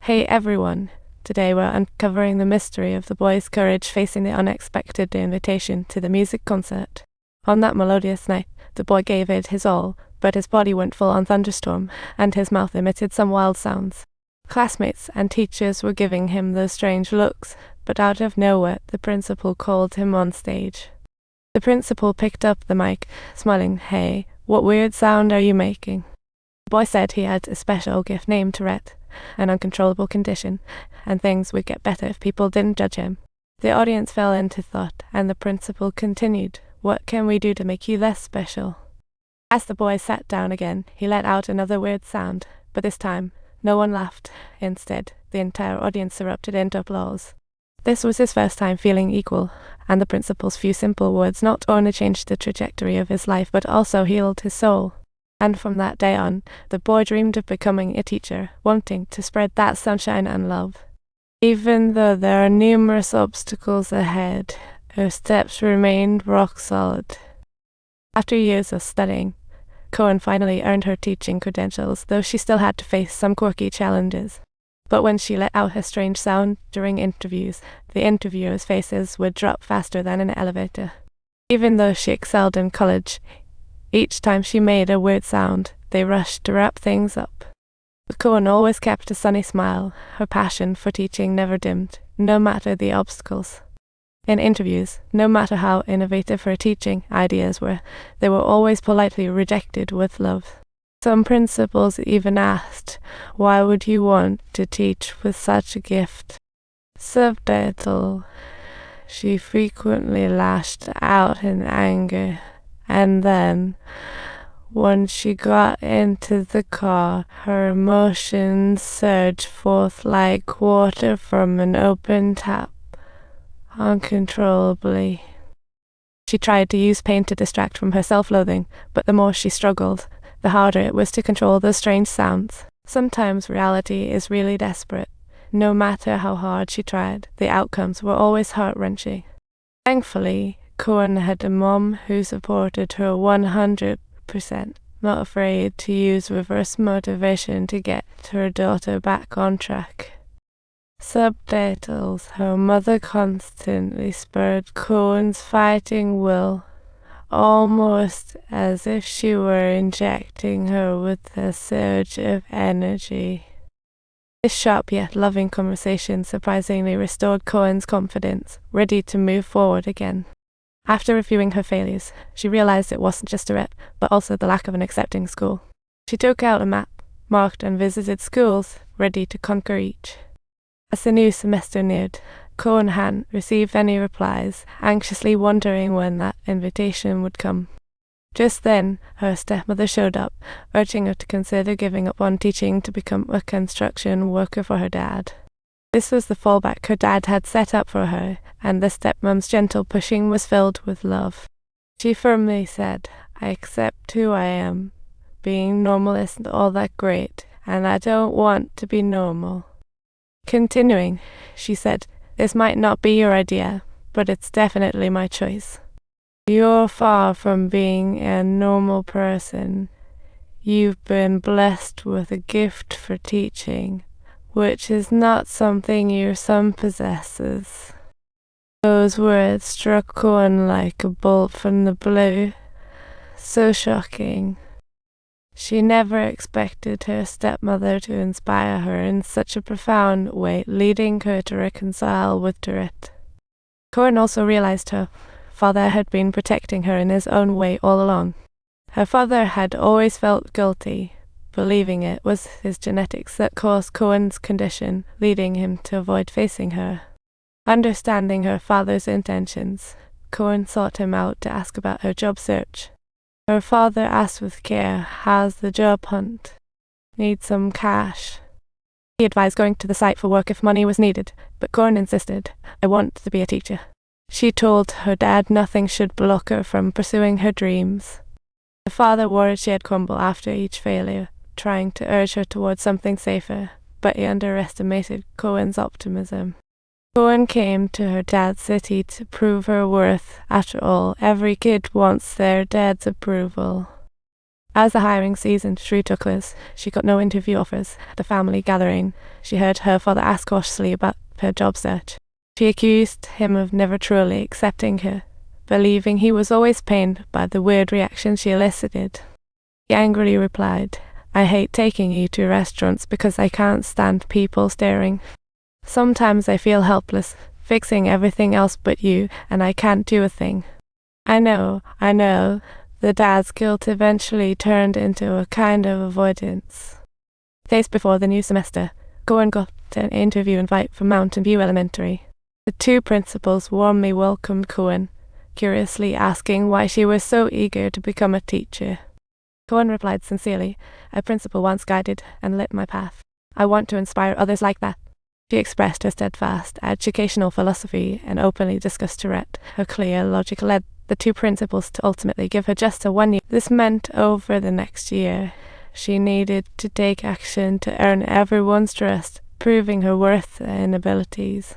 Hey everyone! Today we're uncovering the mystery of the boy's courage facing the unexpected invitation to the music concert. On that melodious night, the boy gave it his all, but his body went full on thunderstorm, and his mouth emitted some wild sounds. Classmates and teachers were giving him those strange looks, but out of nowhere the principal called him on stage. The principal picked up the mic, smiling. "Hey, what weird sound are you making?" The boy said he had a special gift named Tourette, an uncontrollable condition, and things would get better if people didn't judge him. The audience fell into thought, and the principal continued, "What can we do to make you less special?" As the boy sat down again, he let out another weird sound, but this time, no one laughed. Instead, the entire audience erupted into applause. This was his first time feeling equal, and the principal's few simple words not only changed the trajectory of his life, but also healed his soul. And from that day on, the boy dreamed of becoming a teacher, wanting to spread that sunshine and love. Even though there are numerous obstacles ahead, her steps remained rock solid. After years of studying, Cohen finally earned her teaching credentials, though she still had to face some quirky challenges. But when she let out her strange sound during interviews, the interviewers' faces would drop faster than an elevator. Even though she excelled in college, each time she made a weird sound, they rushed to wrap things up. But Cohen always kept a sunny smile. Her passion for teaching never dimmed, no matter the obstacles. In interviews, no matter how innovative her teaching ideas were, they were always politely rejected with love. Some principals even asked, "Why would you want to teach with such a gift?" Subtitle: she frequently lashed out in anger. And then, when she got into the car, her emotions surged forth like water from an open tap, uncontrollably. She tried to use pain to distract from her self-loathing, but the more she struggled, the harder it was to control those strange sounds. Sometimes reality is really desperate. No matter how hard she tried, the outcomes were always heart-wrenching. Thankfully, Cohen had a mom who supported her 100%, not afraid to use reverse motivation to get her daughter back on track. Subtitles: her mother constantly spurred Cohen's fighting will, almost as if she were injecting her with a surge of energy. This sharp yet loving conversation surprisingly restored Cohen's confidence, ready to move forward again. After reviewing her failures, she realized it wasn't just Tourette, but also the lack of an accepting school. She took out a map, marked and visited schools, ready to conquer each. As the new semester neared, Cohen hadn't received any replies, anxiously wondering when that invitation would come. Just then, her stepmother showed up, urging her to consider giving up on teaching to become a construction worker for her dad. This was the fallback her dad had set up for her, and the stepmom's gentle pushing was filled with love. She firmly said, "I accept who I am. Being normal isn't all that great, and I don't want to be normal." Continuing, she said, "This might not be your idea, but it's definitely my choice. You're far from being a normal person. You've been blessed with a gift for teaching, which is not something your son possesses." Those words struck Cohen like a bolt from the blue. So shocking. She never expected her stepmother to inspire her in such a profound way, leading her to reconcile with Tourette. Cohen also realized her father had been protecting her in his own way all along. Her father had always felt guilty, believing it was his genetics that caused Cohen's condition, leading him to avoid facing her. Understanding her father's intentions, Cohen sought him out to ask about her job search. Her father asked with care, "How's the job hunt? Need some cash?" He advised going to the site for work if money was needed, but Cohen insisted, "I want to be a teacher." She told her dad nothing should block her from pursuing her dreams. The father worried she'd crumble after each failure, trying to urge her towards something safer, but he underestimated Cohen's optimism. Cohen came to her dad's city to prove her worth. After all, every kid wants their dad's approval. As the hiring season drew to a close, she got no interview offers at the family gathering. She heard her father ask cautiously about her job search. She accused him of never truly accepting her, believing he was always pained by the weird reaction she elicited. He angrily replied, "I hate taking you to restaurants because I can't stand people staring. Sometimes I feel helpless, fixing everything else but you, and I can't do a thing." I know. The dad's guilt eventually turned into a kind of avoidance. Days before the new semester, Cohen got an interview invite from Mountain View Elementary. The two principals warmly welcomed Cohen, curiously asking why she was so eager to become a teacher. Cohen replied sincerely, "A principal once guided and lit my path. I want to inspire others like that." She expressed her steadfast educational philosophy and openly discussed Tourette. Her clear logic led the two principals to ultimately give her just a 1 year. This meant over the next year, she needed to take action to earn everyone's trust, proving her worth and abilities.